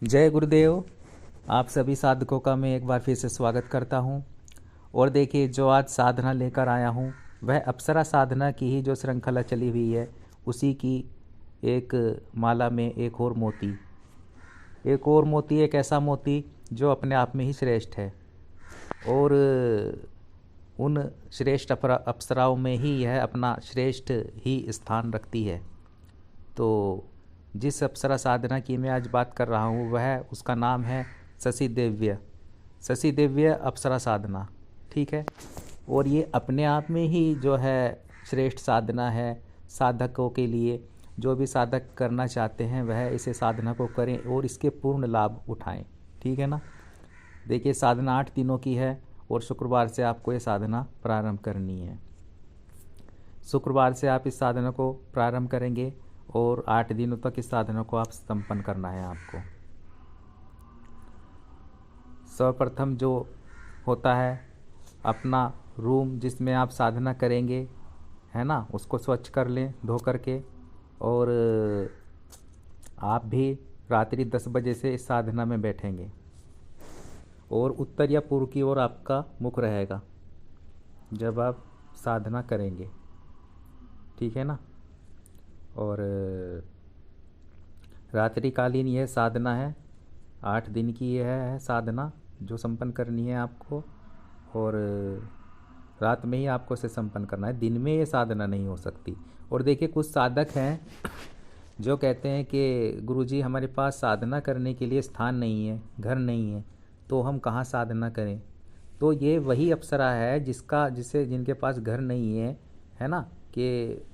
जय गुरुदेव। आप सभी साधकों का मैं एक बार फिर से स्वागत करता हूं। और देखिए, जो आज साधना लेकर आया हूं वह अप्सरा साधना की ही जो श्रृंखला चली हुई है उसी की एक माला में एक और मोती, एक ऐसा मोती जो अपने आप में ही श्रेष्ठ है। और उन श्रेष्ठ अप्सराओं में ही यह अपना श्रेष्ठ ही स्थान रखती है। तो जिस अप्सरा साधना की मैं आज बात कर रहा हूँ वह उसका नाम है शशि दिव्य अप्सरा साधना। ठीक है। और ये अपने आप में ही जो है श्रेष्ठ साधना है। साधकों के लिए, जो भी साधक करना चाहते हैं वह इसे साधना को करें और इसके पूर्ण लाभ उठाएं। ठीक है ना। देखिए, साधना 8 दिनों की है और शुक्रवार से आपको ये साधना प्रारंभ करनी है। शुक्रवार से आप इस साधना को प्रारंभ करेंगे और 8 दिनों तक इस साधना को आप संपन्न करना है आपको। सर्वप्रथम जो होता है, अपना रूम जिसमें आप साधना करेंगे, है ना, उसको स्वच्छ कर लें धो करके। और आप भी रात्रि 10 बजे से इस साधना में बैठेंगे और उत्तर या पूर्व की ओर आपका मुख रहेगा जब आप साधना करेंगे। ठीक है ना। और रात्रिकालीन यह साधना है, 8 दिन की यह है साधना जो संपन्न करनी है आपको। और रात में ही आपको इसे संपन्न करना है, दिन में ये साधना नहीं हो सकती। और देखिए, कुछ साधक हैं जो कहते हैं कि गुरुजी हमारे पास साधना करने के लिए स्थान नहीं है, घर नहीं है, तो हम कहाँ साधना करें। तो ये वही अप्सरा है जिनके पास घर नहीं है ना, कि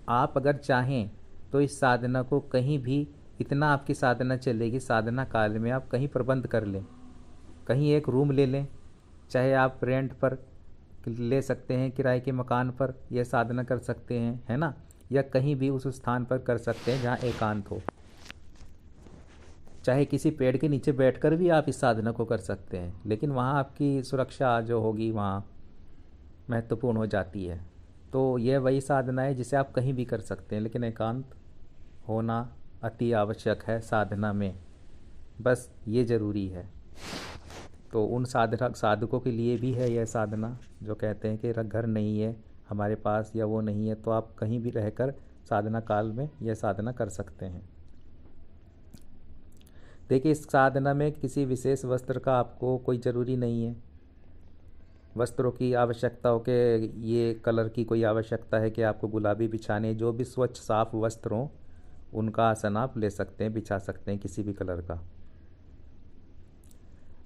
आप अगर चाहें तो इस साधना को कहीं भी, इतना आपकी साधना चलेगी, साधना काल में आप कहीं प्रबंध कर लें, कहीं एक रूम ले लें, चाहे आप रेंट पर ले सकते हैं, किराए के मकान पर यह साधना कर सकते हैं, है ना, या कहीं भी उस स्थान पर कर सकते हैं जहाँ एकांत हो। चाहे किसी पेड़ के नीचे बैठकर भी आप इस साधना को कर सकते हैं, लेकिन वहाँ आपकी सुरक्षा जो होगी वहाँ महत्वपूर्ण हो जाती है। तो यह वही साधना है जिसे आप कहीं भी कर सकते हैं, लेकिन एकांत होना अति आवश्यक है साधना में, बस ये ज़रूरी है। तो उन साधकों के लिए भी है यह साधना जो कहते हैं कि घर नहीं है हमारे पास या वो नहीं है, तो आप कहीं भी रहकर साधना काल में यह साधना कर सकते हैं। देखिए, इस साधना में किसी विशेष वस्त्र का आपको कोई ज़रूरी नहीं है। वस्त्रों की आवश्यकता हो के ये कलर की कोई आवश्यकता है कि आपको गुलाबी बिछाने, जो भी स्वच्छ साफ वस्त्र हों उनका आसन आप ले सकते हैं, बिछा सकते हैं किसी भी कलर का।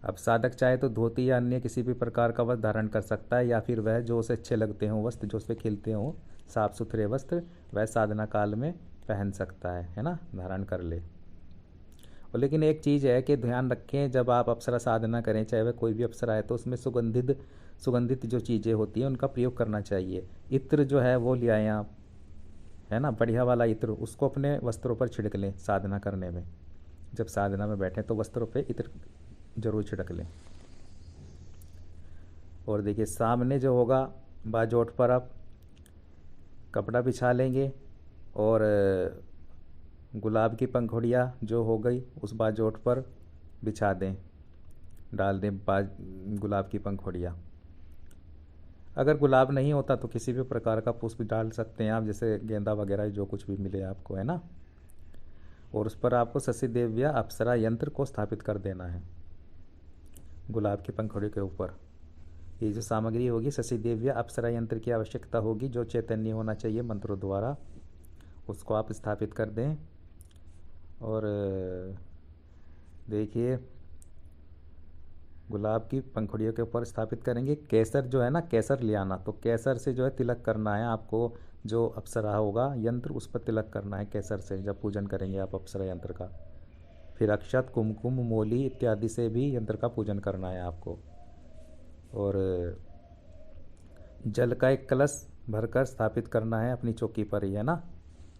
अब साधक चाहे तो धोती या अन्य किसी भी प्रकार का वस्त्र धारण कर सकता है, या फिर वह जो उसे अच्छे लगते हों वस्त्र, जो उस पर खिलते हों साफ सुथरे वस्त्र, वह साधना काल में पहन सकता है ना, धारण कर ले। और लेकिन एक चीज़ है कि ध्यान रखें, जब आप अप्सरा साधना करें, चाहे वह कोई भी अप्सरा है, तो उसमें सुगंधित जो चीज़ें होती हैं उनका प्रयोग करना चाहिए। इत्र जो है वो ले आएँ आप, है ना, बढ़िया वाला इत्र, उसको अपने वस्त्रों पर छिड़क लें साधना करने में। जब साधना में बैठें तो वस्त्रों पे इत्र जरूर छिड़क लें। और देखिए, सामने जो होगा बाजोट पर आप कपड़ा बिछा लेंगे और गुलाब की पंखुड़ियाँ जो हो गई उस बाजोट पर बिछा दें, डाल दें गुलाब की पंखुड़ियाँ। अगर गुलाब नहीं होता तो किसी भी प्रकार का पुष्प डाल सकते हैं आप, जैसे गेंदा वगैरह जो कुछ भी मिले आपको, है ना। और उस पर आपको शशि दिव्य अप्सरा यंत्र को स्थापित कर देना है गुलाब की पंखुड़ी के ऊपर। ये जो सामग्री होगी शशि दिव्य अप्सरा यंत्र की आवश्यकता होगी, जो चैतन्य होना चाहिए मंत्रों द्वारा, उसको आप स्थापित कर दें। और देखिए, गुलाब की पंखुड़ियों के ऊपर स्थापित करेंगे। केसर जो है ना, केसर ले आना, तो केसर से जो है तिलक करना है आपको। जो अप्सरा होगा यंत्र उस पर तिलक करना है केसर से, जब पूजन करेंगे आप अप्सरा यंत्र का। फिर अक्षत, कुमकुम, मोली इत्यादि से भी यंत्र का पूजन करना है आपको। और जल का एक कलश भरकर स्थापित करना है अपनी चौकी पर ही, है ना,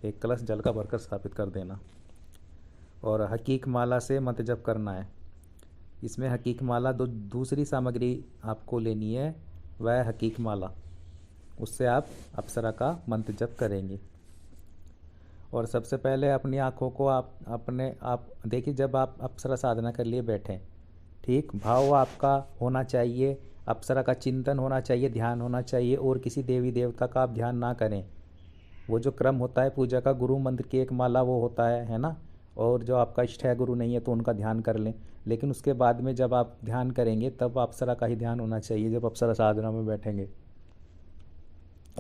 एक कलश जल का भरकर स्थापित कर देना। और हकीक माला से मंत्र जप करना है। इसमें हकीक माला दूसरी सामग्री आपको लेनी है, वह हकीक माला, उससे आप अप्सरा का मंत्र जप करेंगे। और सबसे पहले अपनी आँखों को आप देखिए, जब आप अप्सरा साधना कर लिए बैठें, ठीक, भाव आपका होना चाहिए, अप्सरा का चिंतन होना चाहिए, ध्यान होना चाहिए, और किसी देवी देवता का आप ध्यान ना करें। वो जो क्रम होता है पूजा का, गुरु मंत्र की एक माला वो होता है ना, और जो आपका इष्ट है गुरु नहीं है तो उनका ध्यान कर लें। लेकिन उसके बाद में जब आप ध्यान करेंगे तब अप्सरा का ही ध्यान होना चाहिए जब अप्सरा साधना में बैठेंगे।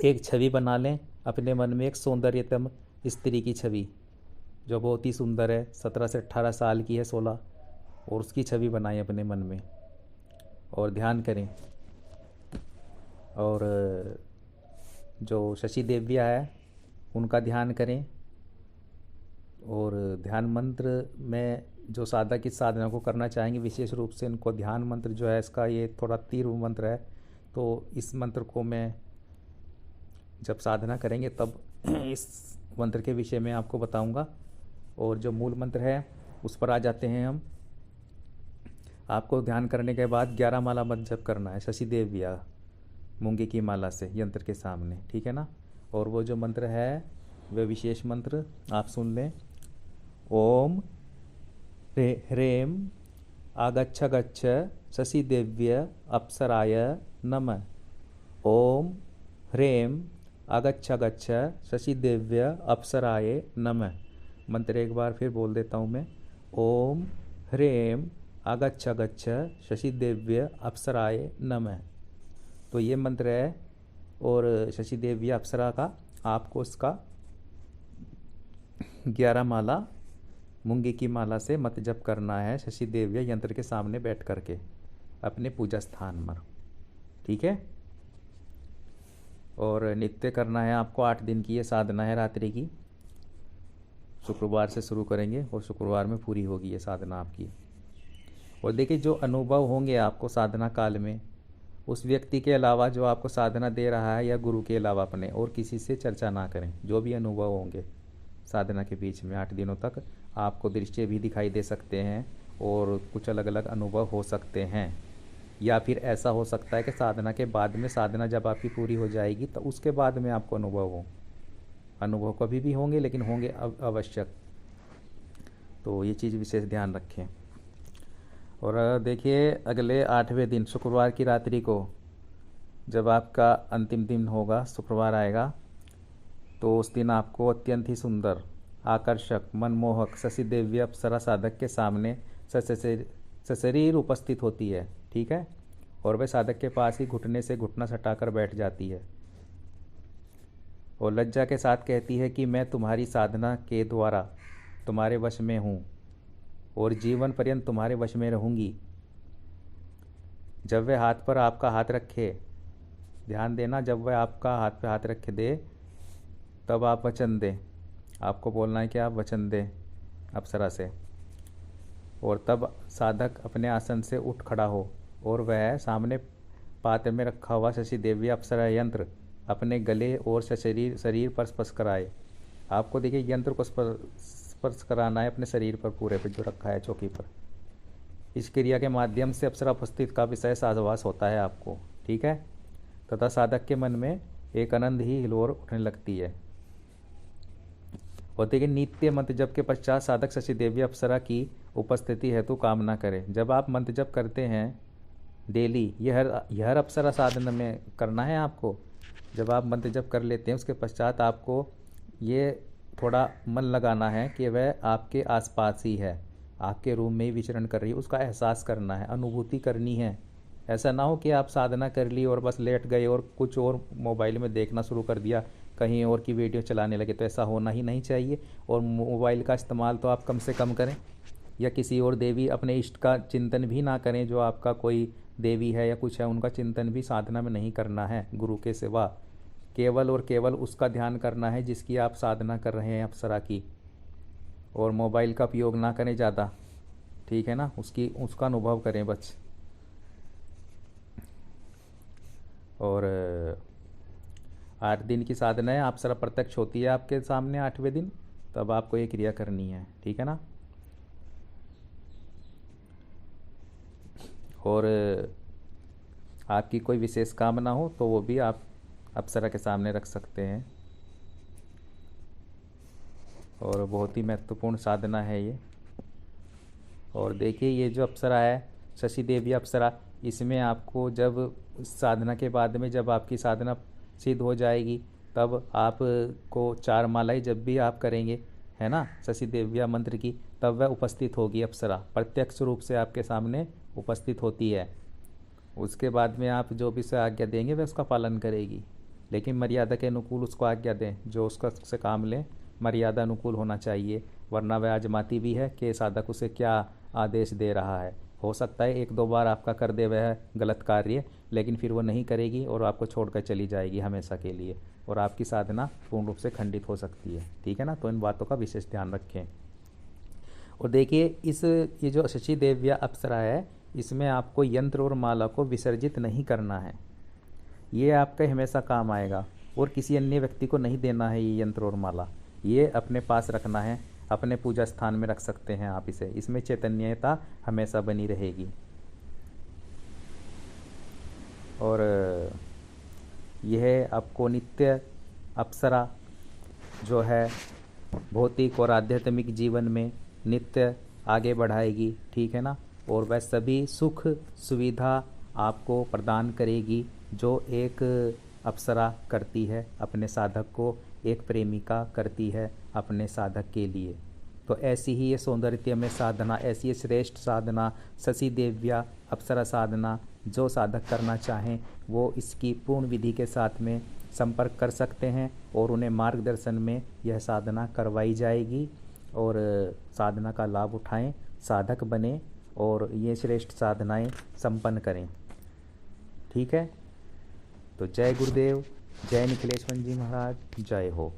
एक छवि बना लें अपने मन में, एक सौंदर्यतम स्त्री की छवि जो बहुत ही सुंदर है, 17 से 18 साल की है, 16, और उसकी छवि बनाएं अपने मन में और ध्यान करें। और जो शशि देव्या है उनका ध्यान करें। और ध्यान मंत्र में जो साधक इस साधना को करना चाहेंगे, विशेष रूप से इनको ध्यान मंत्र जो है इसका ये थोड़ा तीव्र मंत्र है, तो इस मंत्र को मैं जब साधना करेंगे तब इस मंत्र के विषय में आपको बताऊंगा। और जो मूल मंत्र है उस पर आ जाते हैं हम। आपको ध्यान करने के बाद 11 माला मत जप करना है शशि देव्या मूंगे की माला से यंत्र के सामने, ठीक है ना। और वो जो मंत्र है वह विशेष मंत्र आप सुन लें। ओम ह्रेम आगच्छ गच्छ शशि देव्य अप्सराय नमः। ओम ह्रेम आगच्छ गच्छ शशि देव्य अप्सराय नमः। मंत्र एक बार फिर बोल देता हूँ मैं। ओम ह्रेम आगच्छ गच्छ शशि देव्य अप्सराय नमः। तो ये मंत्र है, और शशि देव्य अप्सरा का आपको उसका 11 माला मूंगे की माला से मत जप करना है शशि देव्य यंत्र के सामने बैठ करके अपने पूजा स्थान पर, ठीक है। और नित्य करना है आपको, 8 दिन की ये साधना है रात्रि की। शुक्रवार से शुरू करेंगे और शुक्रवार में पूरी होगी ये साधना आपकी। और देखिए, जो अनुभव होंगे आपको साधना काल में, उस व्यक्ति के अलावा जो आपको साधना दे रहा है या गुरु के अलावा अपने और किसी से चर्चा ना करें। जो भी अनुभव होंगे साधना के बीच में 8 दिनों तक, आपको दृश्य भी दिखाई दे सकते हैं और कुछ अलग अलग अनुभव हो सकते हैं। या फिर ऐसा हो सकता है कि साधना के बाद में, साधना जब आपकी पूरी हो जाएगी तो उसके बाद में आपको अनुभव हो। अनुभव कभी भी होंगे, लेकिन होंगे आवश्यक। तो ये चीज़ विशेष ध्यान रखें। और देखिए, अगले 8वें दिन शुक्रवार की रात्रि को जब आपका अंतिम दिन होगा, शुक्रवार आएगा, तो उस दिन आपको अत्यंत ही सुंदर, आकर्षक, मनमोहक शशि देव्य अप्सरा साधक के सामने सशरीर उपस्थित होती है, ठीक है। और वह साधक के पास ही घुटने से घुटना सटाकर बैठ जाती है और लज्जा के साथ कहती है कि मैं तुम्हारी साधना के द्वारा तुम्हारे वश में हूँ और जीवन पर्यंत तुम्हारे वश में रहूँगी। जब वह हाथ पर आपका हाथ रखे, ध्यान देना, जब वह आपका हाथ पे हाथ रखे दे तब आप वचन दें। आपको बोलना है कि आप वचन दें अप्सरा से। और तब साधक अपने आसन से उठ खड़ा हो और वह सामने पात्र में रखा हुआ शशि देव्य अप्सरा यंत्र अपने गले और शरीर पर स्पर्श कराए। आपको देखिए, यंत्र को स्पर्श कराना है अपने शरीर पर, पूरे पर जो रखा है चौकी पर। इस क्रिया के माध्यम से अप्सरा उपस्थित का विषय आभास होता है आपको, ठीक है। तथा साधक के मन में एक आनंद ही हिलोर उठने लगती है। और देखिए, नित्य मंत्र जप के पश्चात साधक शशि देव्य अप्सरा की उपस्थिति हेतु कामना करें। जब आप मंत्र जप करते हैं डेली, यह हर अप्सरा साधना में करना है आपको। जब आप मंत्र जप कर लेते हैं उसके पश्चात आपको ये थोड़ा मन लगाना है कि वह आपके आसपास ही है, आपके रूम में ही विचरण कर रही है, उसका एहसास करना है, अनुभूति करनी है। ऐसा ना हो कि आप साधना कर ली और बस लेट गए और कुछ और मोबाइल में देखना शुरू कर दिया, कहीं और की वीडियो चलाने लगे, तो ऐसा होना ही नहीं चाहिए। और मोबाइल का इस्तेमाल तो आप कम से कम करें, या किसी और देवी, अपने इष्ट का चिंतन भी ना करें। जो आपका कोई देवी है या कुछ है, उनका चिंतन भी साधना में नहीं करना है गुरु के सिवा। केवल और केवल उसका ध्यान करना है जिसकी आप साधना कर रहे हैं अप्सरा की। और मोबाइल का उपयोग ना करें ज़्यादा, ठीक है ना, उसका अनुभव करें बस। और 8 दिन की साधना है, अप्सरा प्रत्यक्ष होती है आपके सामने 8वें दिन, तब आपको ये क्रिया करनी है, ठीक है ना। और आपकी कोई विशेष कामना हो तो वो भी आप अप्सरा के सामने रख सकते हैं। और बहुत ही महत्वपूर्ण साधना है ये। और देखिए ये जो अप्सरा है, शशि देवी अप्सरा, इसमें आपको जब साधना के बाद में जब आपकी साधना सिद्ध हो जाएगी, तब आपको 4 मालाएं जब भी आप करेंगे, है ना, शशि देव्या मंत्र की, तब वह उपस्थित होगी अप्सरा, प्रत्यक्ष रूप से आपके सामने उपस्थित होती है। उसके बाद में आप जो भी उसे आज्ञा देंगे वह उसका पालन करेगी, लेकिन मर्यादा के अनुकूल उसको आज्ञा दें, जो उसका से काम लें मर्यादा अनुकूल होना चाहिए, वरना वह आजमाती भी है कि साधक उसे क्या आदेश दे रहा है। हो सकता है 1-2 बार आपका कर दे वह गलत कार्य, लेकिन फिर वो नहीं करेगी और आपको छोड़कर चली जाएगी हमेशा के लिए, और आपकी साधना पूर्ण रूप से खंडित हो सकती है। ठीक है ना, तो इन बातों का विशेष ध्यान रखें। और देखिए ये जो शशि देव्या अप्सरा है, इसमें आपको यंत्र और माला को विसर्जित नहीं करना है। ये आपका हमेशा काम आएगा, और किसी अन्य व्यक्ति को नहीं देना है ये यंत्र और माला, ये अपने पास रखना है, अपने पूजा स्थान में रख सकते हैं आप इसे, इसमें चैतन्यता हमेशा बनी रहेगी। और यह आपको नित्य अप्सरा जो है भौतिक और आध्यात्मिक जीवन में नित्य आगे बढ़ाएगी। ठीक है ना, और वह सभी सुख सुविधा आपको प्रदान करेगी जो एक अप्सरा करती है अपने साधक को, एक प्रेमिका करती है अपने साधक के लिए। तो ऐसी ही ये सौंदर्य में साधना, ऐसी ये श्रेष्ठ साधना शशि देव्या अप्सरा साधना जो साधक करना चाहें वो इसकी पूर्ण विधि के साथ में संपर्क कर सकते हैं, और उन्हें मार्गदर्शन में यह साधना करवाई जाएगी, और साधना का लाभ उठाएं, साधक बने और ये श्रेष्ठ साधनाएं संपन्न करें। ठीक है, तो जय गुरुदेव, जय निखिलेश्वर जी महाराज, जय हो।